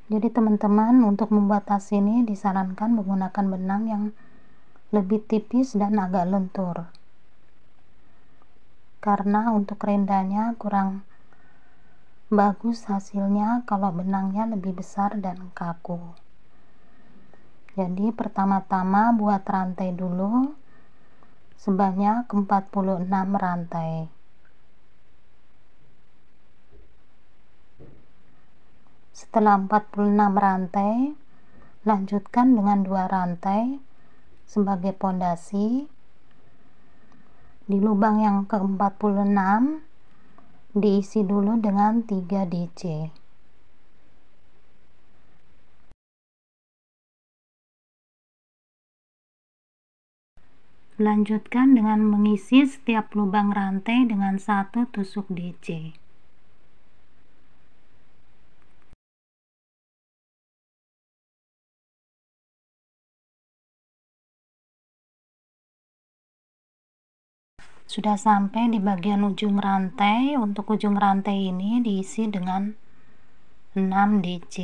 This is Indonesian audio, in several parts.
Jadi teman-teman, untuk membuat tas ini disarankan menggunakan benang yang lebih tipis dan agak lentur, karena untuk rendanya kurang bagus hasilnya kalau benangnya lebih besar dan kaku. Jadi pertama-tama buat rantai dulu sebanyak 46 rantai. Setelah 46 rantai, lanjutkan dengan 2 rantai sebagai pondasi. Di lubang yang ke-46 diisi dulu dengan 3 DC. Lanjutkan dengan mengisi setiap lubang rantai dengan 1 tusuk DC. Sudah sampai di bagian ujung rantai. Untuk ujung rantai ini diisi dengan 6 DC.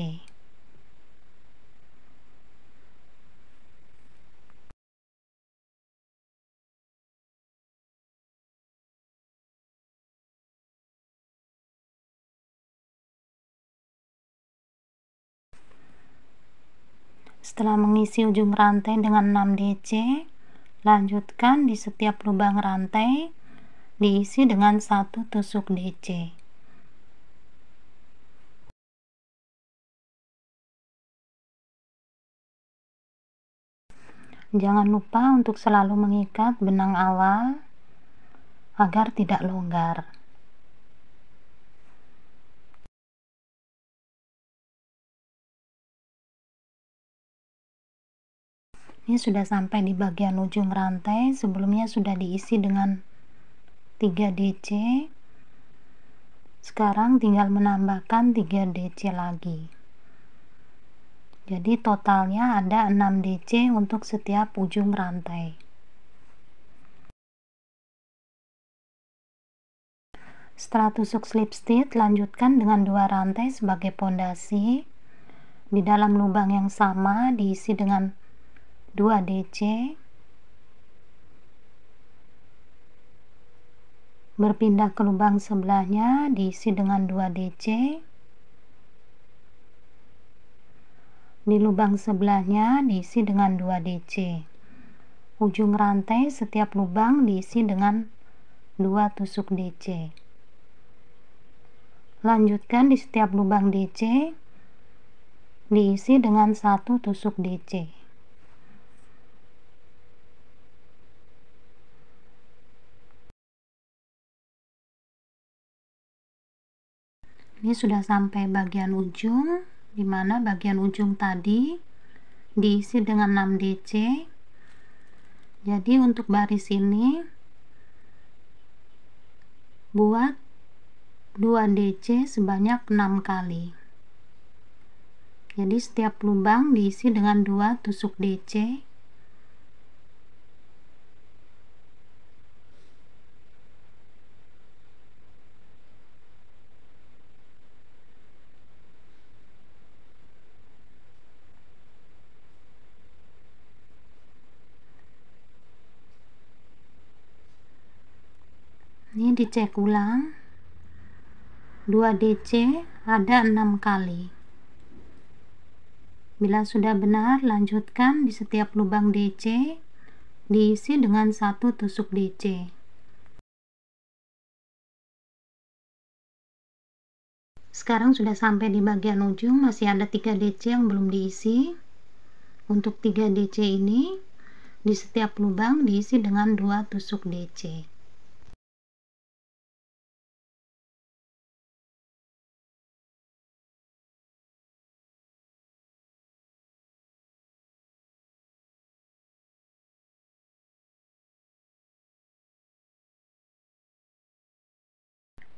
Setelah mengisi ujung rantai dengan 6 DC, lanjutkan di setiap lubang rantai diisi dengan 1 tusuk DC. Jangan lupa untuk selalu mengikat benang awal agar tidak longgar. Ini sudah sampai di bagian ujung rantai. Sebelumnya sudah diisi dengan 3 DC. Sekarang tinggal menambahkan 3 DC lagi. Jadi totalnya ada 6 DC untuk setiap ujung rantai. Setelah tusuk slip stitch, lanjutkan dengan 2 rantai sebagai pondasi. Di dalam lubang yang sama diisi dengan 2 DC. Berpindah ke lubang sebelahnya diisi dengan 2 DC. Di lubang sebelahnya diisi dengan 2 DC. Ujung rantai setiap lubang diisi dengan 2 tusuk DC. Lanjutkan di setiap lubang DC diisi dengan 1 tusuk DC. Ini sudah sampai bagian ujung, di mana bagian ujung tadi diisi dengan 6 DC. Jadi untuk baris ini buat 2 DC sebanyak 6 kali. Jadi setiap lubang diisi dengan 2 tusuk DC. Ini dicek ulang. 2 DC ada 6 kali. Bila sudah benar, lanjutkan di setiap lubang DC diisi dengan 1 tusuk DC. Sekarang sudah sampai di bagian ujung, masih ada 3 DC yang belum diisi. Untuk 3 DC ini di setiap lubang diisi dengan 2 tusuk DC.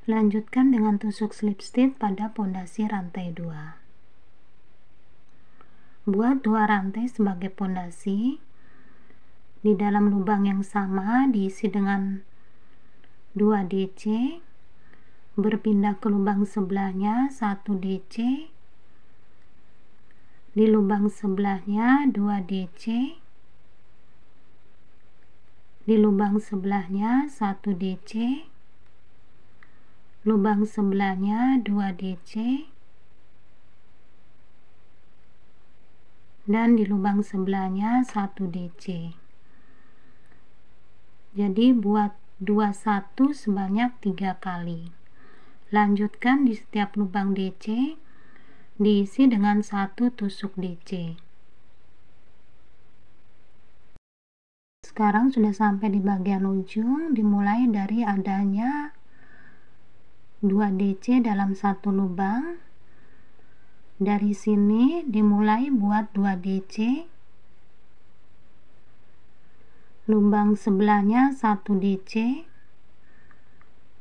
Lanjutkan dengan tusuk slip stitch pada pondasi rantai 2. Buat 2 rantai sebagai pondasi. Di dalam lubang yang sama diisi dengan 2 DC. Berpindah ke lubang sebelahnya 1 DC. Di lubang sebelahnya 2 DC, di lubang sebelahnya 1 DC, lubang sebelahnya 2 DC, dan di lubang sebelahnya 1 DC. Jadi buat 21 sebanyak 3 kali. Lanjutkan di setiap lubang DC diisi dengan 1 tusuk DC. Sekarang sudah sampai di bagian ujung, dimulai dari adanya 2 DC dalam 1 lubang. Dari sini dimulai buat 2 DC, lubang sebelahnya 1 DC,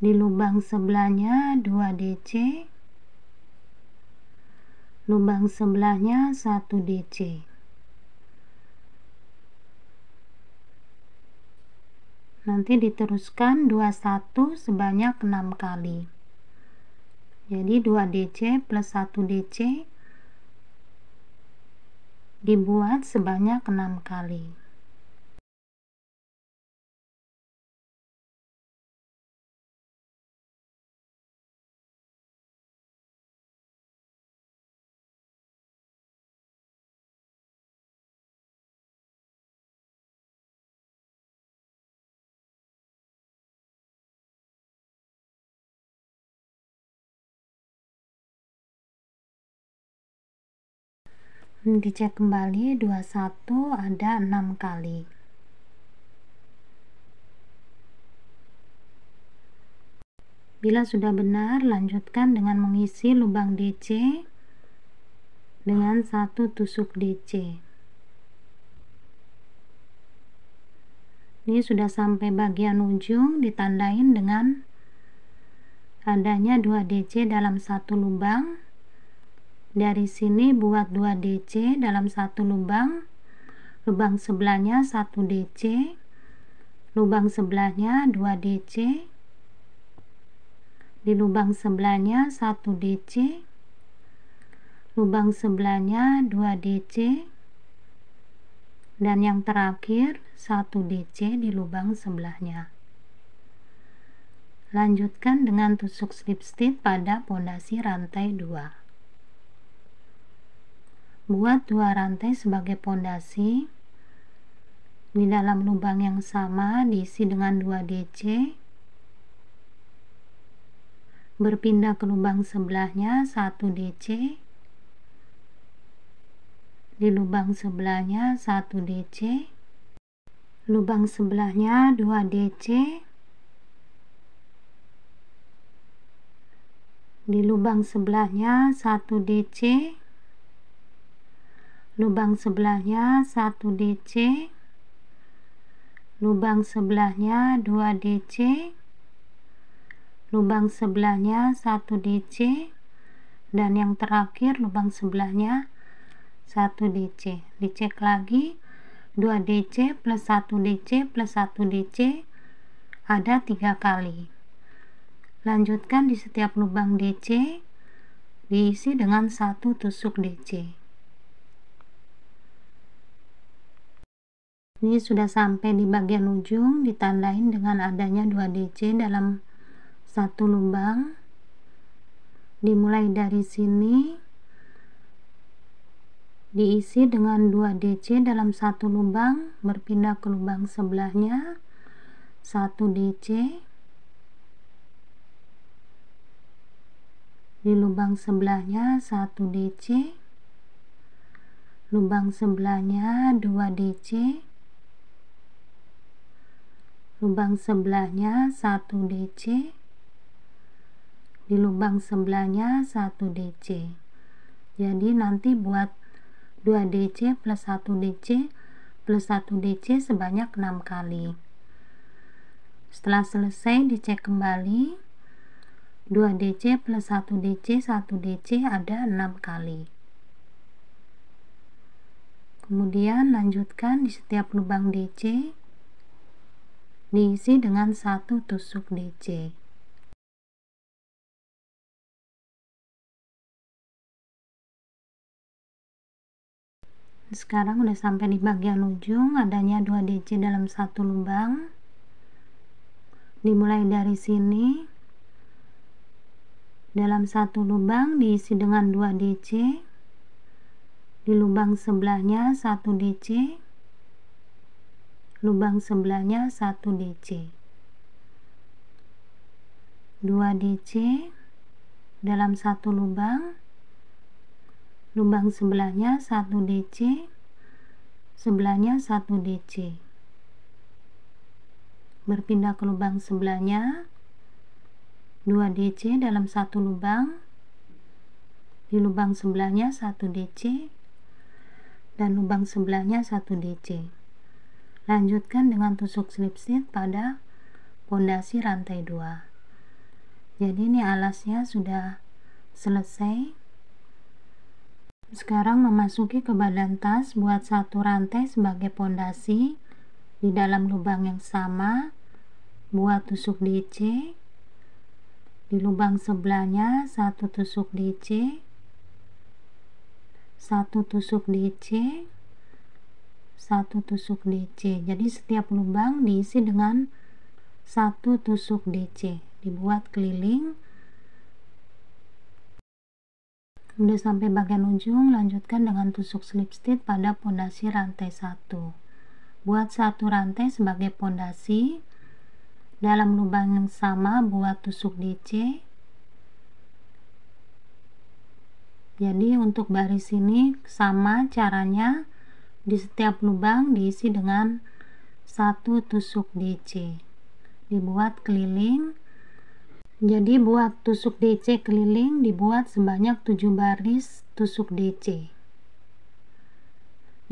di lubang sebelahnya 2 DC, lubang sebelahnya 1 DC. Nanti diteruskan 21 sebanyak 6 kali. Jadi 2 DC plus 1 DC dibuat sebanyak 6 kali. Dicek kembali 21 ada 6 kali. Bila sudah benar, lanjutkan dengan mengisi lubang DC dengan 1 tusuk DC. Ini sudah sampai bagian ujung, ditandain dengan adanya 2 DC dalam 1 lubang. Dari sini buat 2 DC dalam 1 lubang, lubang sebelahnya 1 DC, lubang sebelahnya 2 DC, di lubang sebelahnya 1 DC, lubang sebelahnya 2 DC, dan yang terakhir 1 DC di lubang sebelahnya. Lanjutkan dengan tusuk slip stitch pada pondasi rantai 2. Buat 2 rantai sebagai pondasi. Di dalam lubang yang sama diisi dengan 2 DC. Berpindah ke lubang sebelahnya 1 DC. Di lubang sebelahnya 1 DC. Lubang sebelahnya 2 DC. Di lubang sebelahnya 1 DC. Lubang sebelahnya 1 DC, lubang sebelahnya 2 DC, lubang sebelahnya 1 DC, dan yang terakhir lubang sebelahnya 1 DC. Dicek lagi 2 DC plus 1 DC plus 1 DC ada 3 kali. Lanjutkan di setiap lubang DC diisi dengan 1 tusuk DC. Ini sudah sampai di bagian ujung, ditandain dengan adanya 2 DC dalam 1 lubang. Dimulai dari sini diisi dengan 2 DC dalam 1 lubang, berpindah ke lubang sebelahnya 1 DC, di lubang sebelahnya 1 DC, lubang sebelahnya 2 DC, lubang sebelahnya 1 DC, di lubang sebelahnya 1 DC. Jadi nanti buat 2 DC plus 1 DC plus 1 DC sebanyak 6 kali. Setelah selesai dicek kembali 2 DC plus 1 DC 1 DC ada 6 kali. Kemudian lanjutkan di setiap lubang DC diisi dengan 1 tusuk DC. Sekarang udah sampai di bagian ujung, adanya 2 DC dalam satu lubang. Dimulai dari sini, dalam satu lubang diisi dengan 2 DC, di lubang sebelahnya 1 DC, lubang sebelahnya 1 DC, 2 DC dalam satu lubang, lubang sebelahnya 1 DC, sebelahnya 1 DC, berpindah ke lubang sebelahnya, 2 DC dalam satu lubang, di lubang sebelahnya 1 DC, dan lubang sebelahnya 1 DC. Lanjutkan dengan tusuk slip stitch pada pondasi rantai 2. Jadi ini alasnya sudah selesai. Sekarang memasuki ke badan tas, buat satu rantai sebagai pondasi di dalam lubang yang sama, buat tusuk DC, di lubang sebelahnya 1 tusuk DC, 1 tusuk DC, 1 tusuk DC. Jadi setiap lubang diisi dengan 1 tusuk DC, dibuat keliling. Udah sampai bagian ujung, lanjutkan dengan tusuk slip stitch pada pondasi rantai 1. Buat satu rantai sebagai pondasi, dalam lubang yang sama buat tusuk DC. Jadi untuk baris ini sama caranya, di setiap lubang diisi dengan 1 tusuk DC, dibuat keliling. Jadi buat tusuk DC keliling dibuat sebanyak 7 baris tusuk DC.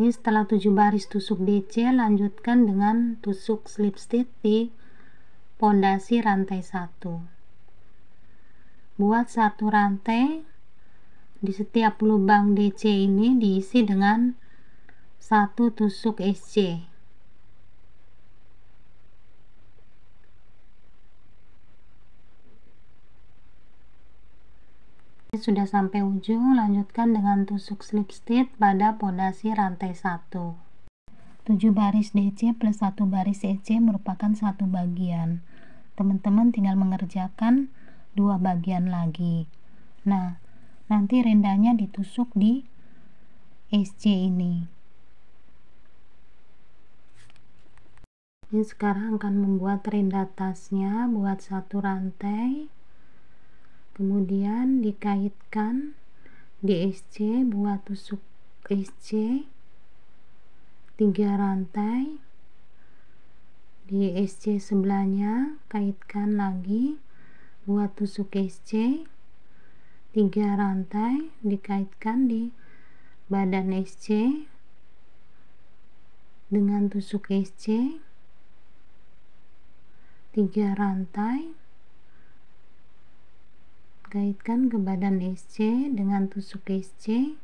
Ini setelah 7 baris tusuk DC, lanjutkan dengan tusuk slip stitch di pondasi rantai 1. Buat satu rantai, di setiap lubang DC ini diisi dengan 1 tusuk SC. Sudah sampai ujung, lanjutkan dengan tusuk slip stitch pada pondasi rantai 1. 7 baris DC plus 1 baris SC merupakan satu bagian. Teman-teman tinggal mengerjakan 2 bagian lagi. Nah, nanti rendahnya ditusuk di SC ini. Ini sekarang akan membuat renda tasnya, buat satu rantai, kemudian dikaitkan di SC, buat tusuk SC 3 rantai, di SC sebelahnya kaitkan lagi, buat tusuk SC 3 rantai, dikaitkan di badan SC dengan tusuk SC 3 rantai, kaitkan ke badan SC dengan tusuk SC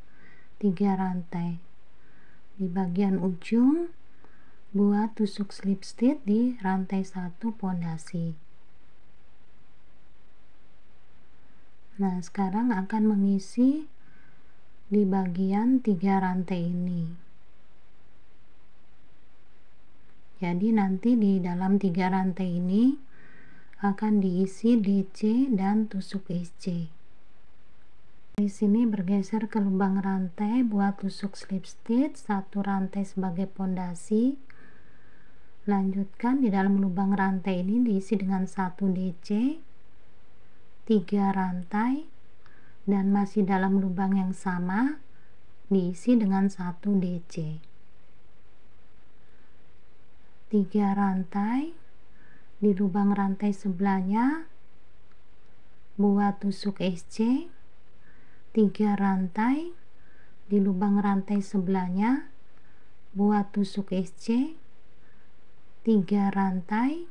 3 rantai. Di bagian ujung buat tusuk slip stitch di rantai 1 pondasi. Nah, sekarang akan mengisi di bagian 3 rantai ini. Jadi nanti di dalam 3 rantai ini akan diisi DC dan tusuk SC. Di sini bergeser ke lubang rantai, buat tusuk slip stitch, 1 rantai sebagai pondasi. Lanjutkan di dalam lubang rantai ini diisi dengan 1 DC, 3 rantai, dan masih dalam lubang yang sama diisi dengan 1 DC. 3 rantai, di lubang rantai sebelahnya buat tusuk SC, 3 rantai, di lubang rantai sebelahnya buat tusuk SC, 3 rantai,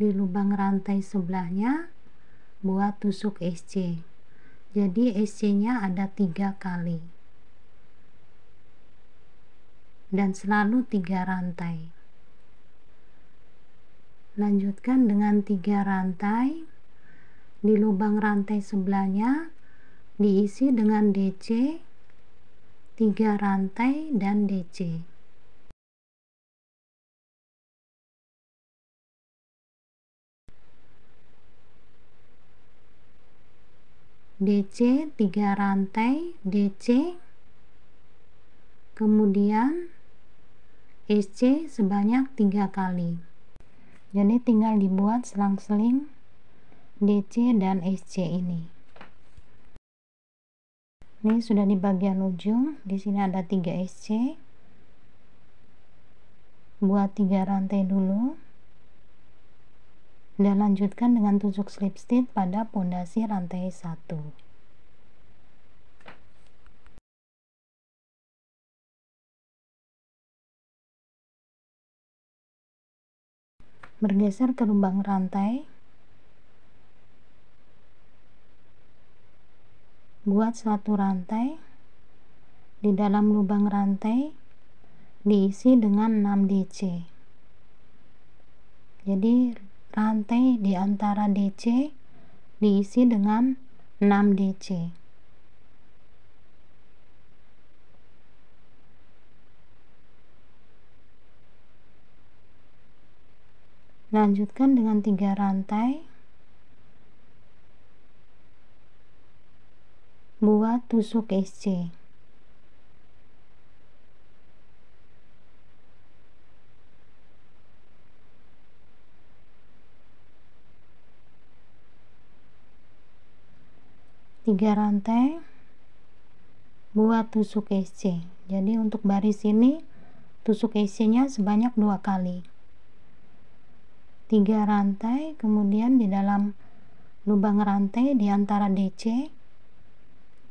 di lubang rantai sebelahnya buat tusuk SC. Jadi SC nya ada 3 kali dan selalu 3 rantai. Lanjutkan dengan 3 rantai, di lubang rantai sebelahnya diisi dengan DC 3 rantai dan DC. DC 3 rantai, DC, kemudian SC sebanyak 3 kali. Jadi tinggal dibuat selang-seling DC dan SC ini. Ini sudah di bagian ujung, di sini ada 3 SC. Buat 3 rantai dulu. Dan lanjutkan dengan tusuk slip stitch pada pondasi rantai 1. Bergeser ke lubang rantai, buat 1 rantai. Di dalam lubang rantai diisi dengan 6 DC. Jadi rantai di antara DC diisi dengan 6 DC. Lanjutkan dengan 3 rantai. Buat tusuk SC. Tiga rantai, buat tusuk SC. Jadi untuk baris ini tusuk SC nya sebanyak 2 kali. 3 rantai, kemudian di dalam lubang rantai di antara DC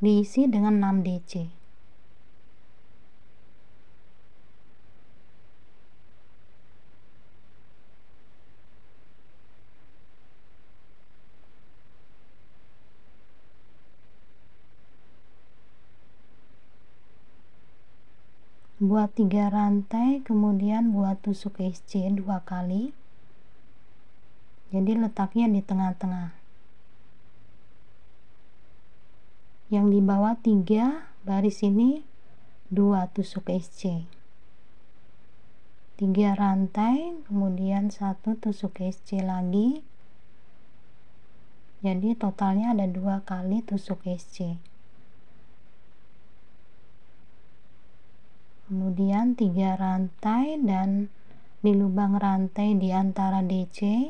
diisi dengan 6 DC. Buat 3 rantai, kemudian buat tusuk SC 2 kali. Jadi letaknya di tengah-tengah. Yang di bawah 3 baris ini 2 tusuk SC. 3 rantai, kemudian 1 tusuk SC lagi. Jadi totalnya ada 2 kali tusuk SC. Kemudian 3 rantai dan di lubang rantai di antara DC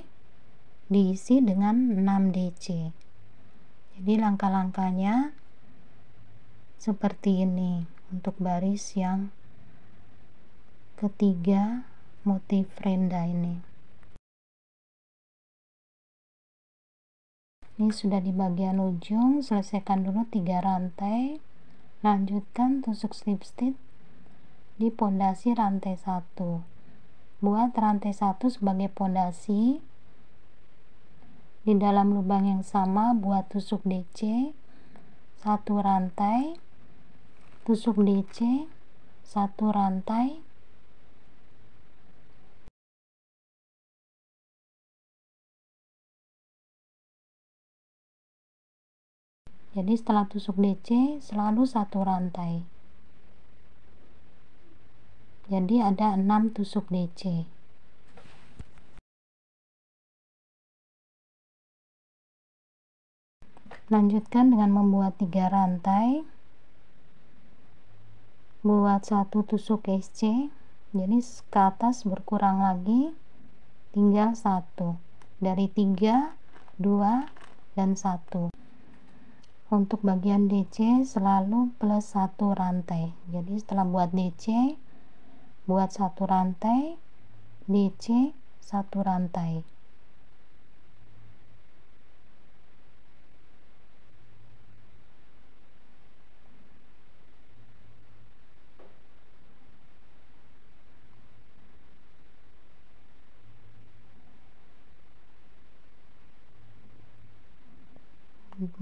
diisi dengan 6 DC. Jadi langkah-langkahnya seperti ini untuk baris yang ketiga motif renda ini. Ini sudah di bagian ujung, selesaikan dulu 3 rantai, lanjutkan tusuk slip stitch di pondasi rantai 1. Buat rantai 1 sebagai pondasi. Di dalam lubang yang sama buat tusuk DC 1 rantai, tusuk DC 1 rantai, jadi setelah tusuk DC selalu 1 rantai, jadi ada 6 tusuk DC. Lanjutkan dengan membuat 3 rantai, buat 1 tusuk SC, jadi ke atas berkurang lagi, tinggal 1 dari 3, 2, dan 1. Untuk bagian DC selalu plus 1 rantai. Jadi setelah buat DC, buat 1 rantai, DC 1 rantai.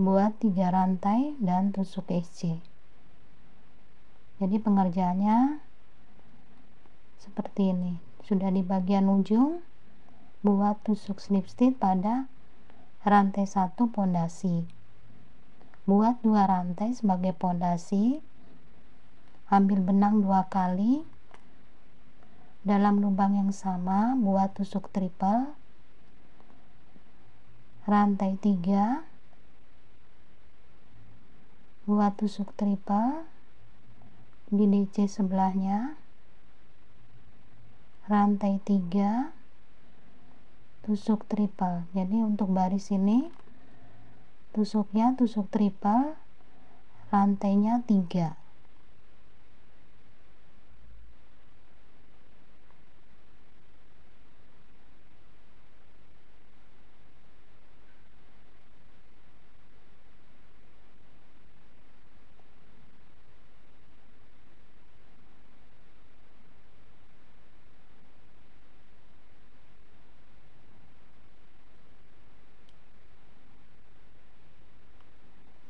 Buat 3 rantai dan tusuk SC. Jadi pengerjaannya seperti ini. Sudah di bagian ujung, buat tusuk slip stitch pada rantai 1 pondasi. Buat 2 rantai sebagai pondasi, ambil benang 2 kali, dalam lubang yang sama buat tusuk triple, rantai 3, buat tusuk triple di DC sebelahnya, rantai 3, tusuk triple. Jadi untuk baris ini tusuknya tusuk triple, rantainya 3.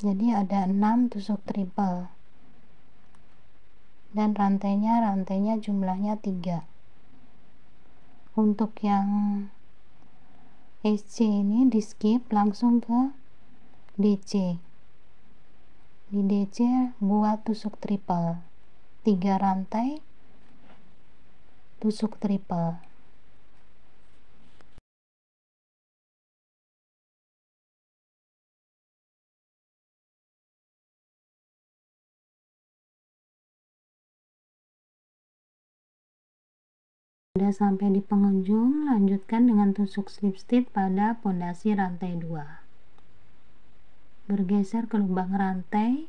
Jadi ada 6 tusuk triple dan rantainya jumlahnya 3. Untuk yang SC ini di skip langsung ke DC. Di DC buat tusuk triple, 3 rantai tusuk triple. Sudah sampai di penghujung, lanjutkan dengan tusuk slip stitch pada pondasi rantai 2. Bergeser ke lubang rantai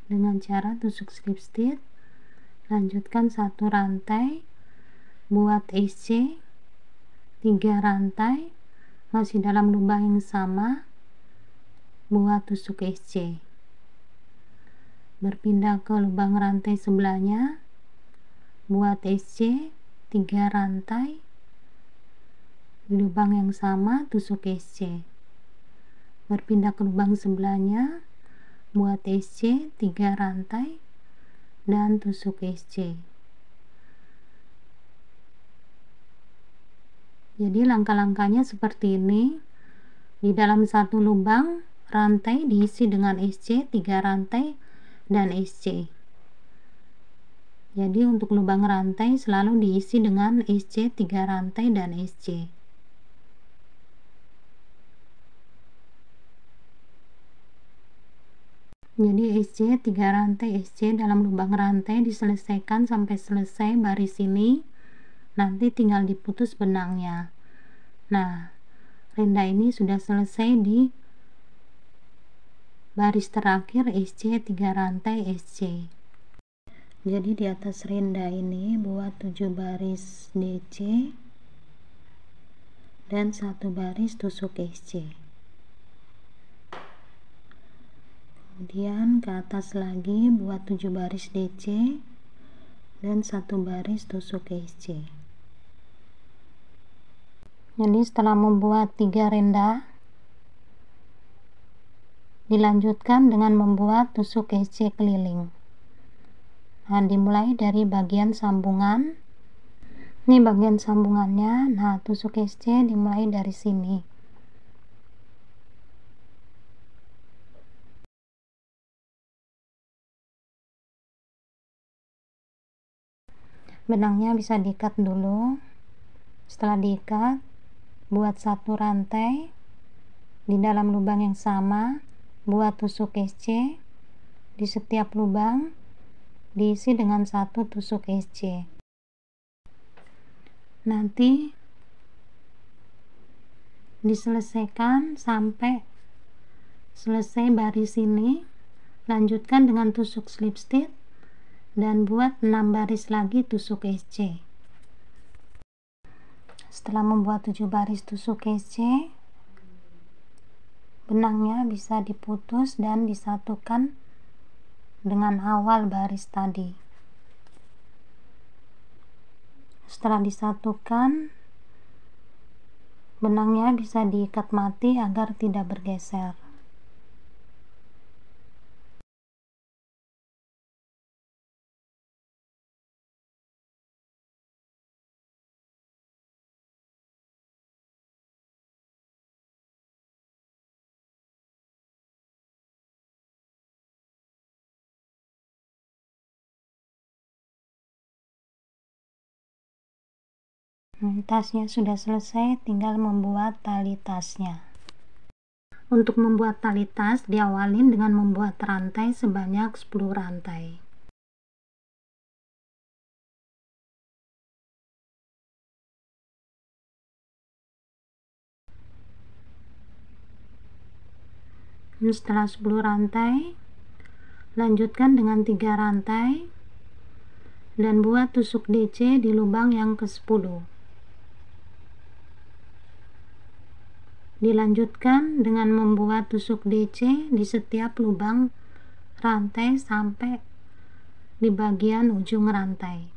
dengan cara tusuk slip stitch, lanjutkan 1 rantai, buat SC, 3 rantai, masih dalam lubang yang sama, buat tusuk SC. Berpindah ke lubang rantai sebelahnya, buat SC, 3 rantai, di lubang yang sama tusuk SC. Berpindah ke lubang sebelahnya, buat SC, 3 rantai, dan tusuk SC. Jadi langkah-langkahnya seperti ini. Di dalam satu lubang rantai diisi dengan SC, 3 rantai, dan SC. Jadi untuk lubang rantai selalu diisi dengan SC, 3 rantai, dan SC. Jadi SC, 3 rantai SC dalam lubang rantai diselesaikan sampai selesai baris ini. Nanti tinggal diputus benangnya. Nah, renda ini sudah selesai di baris terakhir SC, 3 rantai SC. Jadi di atas renda ini buat 7 baris DC dan 1 baris tusuk SC. Kemudian ke atas lagi buat 7 baris DC dan 1 baris tusuk SC. Jadi setelah membuat 3 renda, dilanjutkan dengan membuat tusuk SC keliling. Nah, dimulai dari bagian sambungan. Ini bagian sambungannya. Nah, tusuk SC dimulai dari sini. Benangnya bisa diikat dulu. Setelah diikat, buat 1 rantai di dalam lubang yang sama, buat tusuk SC. Di setiap lubang diisi dengan 1 tusuk SC. Nanti diselesaikan sampai selesai baris ini. Lanjutkan dengan tusuk slip stitch dan buat 6 baris lagi tusuk SC. Setelah membuat 7 baris tusuk SC, benangnya bisa diputus dan disatukan dengan awal baris tadi. Setelah disatukan, benangnya bisa diikat mati agar tidak bergeser. Tasnya sudah selesai, tinggal membuat tali tasnya. Untuk membuat tali tas, diawalin dengan membuat rantai sebanyak 10 rantai. Setelah 10 rantai, lanjutkan dengan 3 rantai dan buat tusuk DC di lubang yang ke-10. Dilanjutkan dengan membuat tusuk DC di setiap lubang rantai sampai di bagian ujung rantai.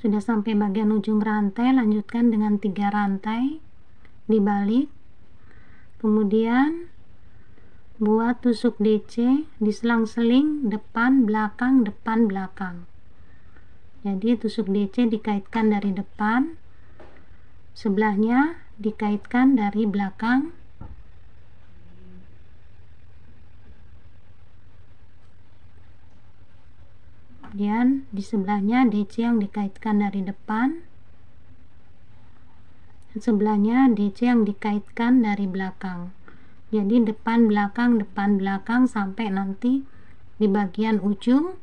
Sudah sampai bagian ujung rantai, lanjutkan dengan 3 rantai, dibalik, kemudian buat tusuk DC di selang-seling depan belakang depan belakang. Jadi tusuk DC dikaitkan dari depan, sebelahnya dikaitkan dari belakang, kemudian di sebelahnya DC yang dikaitkan dari depan, sebelahnya DC yang dikaitkan dari belakang. Jadi depan belakang sampai nanti di bagian ujung.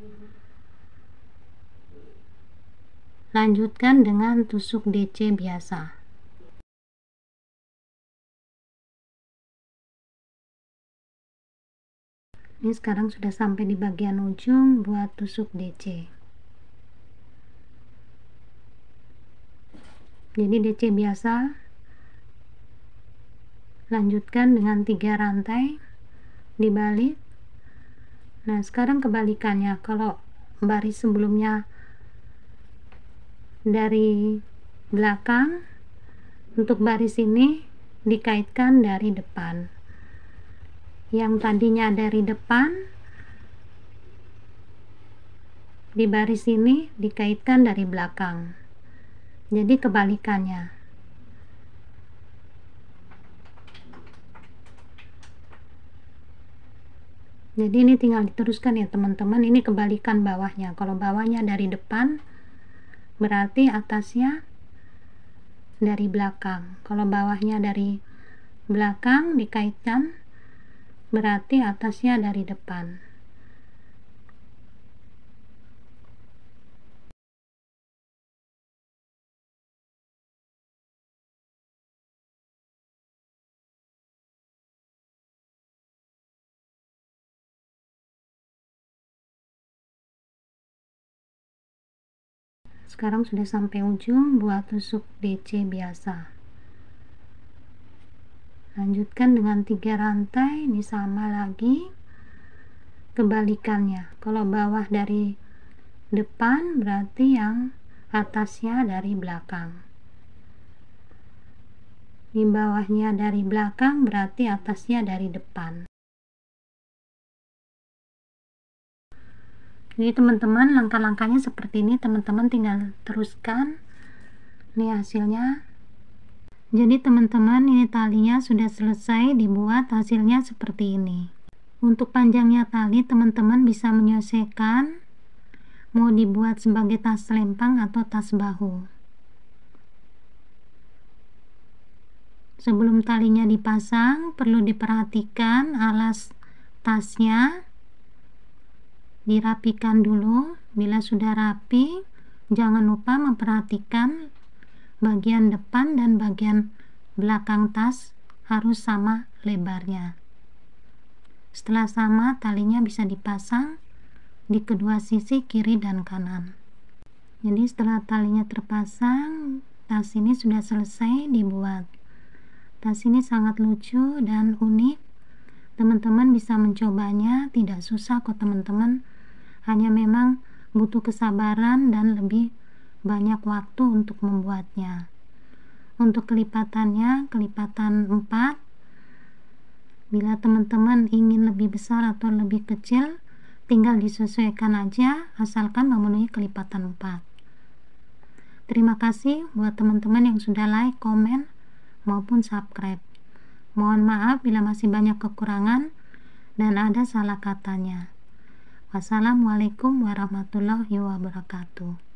Lanjutkan dengan tusuk DC biasa. Ini sekarang sudah sampai di bagian ujung, buat tusuk DC. Jadi DC biasa, lanjutkan dengan 3 rantai, dibalik. Nah, sekarang kebalikannya, kalau baris sebelumnya dari belakang, untuk baris ini dikaitkan dari depan. Yang tadinya dari depan, di baris ini dikaitkan dari belakang. Jadi kebalikannya. Jadi ini tinggal diteruskan ya teman-teman, ini kebalikan bawahnya. Kalau bawahnya dari depan, berarti atasnya dari belakang. Kalau bawahnya dari belakang dikaitkan, berarti atasnya dari depan. Sekarang sudah sampai ujung, buat tusuk DC biasa. Lanjutkan dengan 3 rantai, ini sama lagi. Kebalikannya, kalau bawah dari depan berarti yang atasnya dari belakang. Di bawahnya dari belakang berarti atasnya dari depan. Jadi teman-teman, langkah-langkahnya seperti ini, teman-teman tinggal teruskan. Ini hasilnya. Jadi teman-teman, ini talinya sudah selesai dibuat, hasilnya seperti ini. Untuk panjangnya tali, teman-teman bisa menyesuaikan mau dibuat sebagai tas selempang atau tas bahu. Sebelum talinya dipasang, perlu diperhatikan alas tasnya, dirapikan dulu. Bila sudah rapi, jangan lupa memperhatikan bagian depan dan bagian belakang tas harus sama lebarnya. Setelah sama, talinya bisa dipasang di kedua sisi kiri dan kanan. Jadi setelah talinya terpasang, tas ini sudah selesai dibuat. Tas ini sangat lucu dan unik. Teman-teman bisa mencobanya, tidak susah kok teman-teman. Hanya memang butuh kesabaran dan lebih banyak waktu untuk membuatnya. Untuk kelipatannya, kelipatan 4. Bila teman-teman ingin lebih besar atau lebih kecil, tinggal disesuaikan aja, asalkan memenuhi kelipatan 4. Terima kasih buat teman-teman yang sudah like, komen, maupun subscribe. Mohon maaf bila masih banyak kekurangan dan ada salah katanya. Wassalamualaikum warahmatullahi wabarakatuh.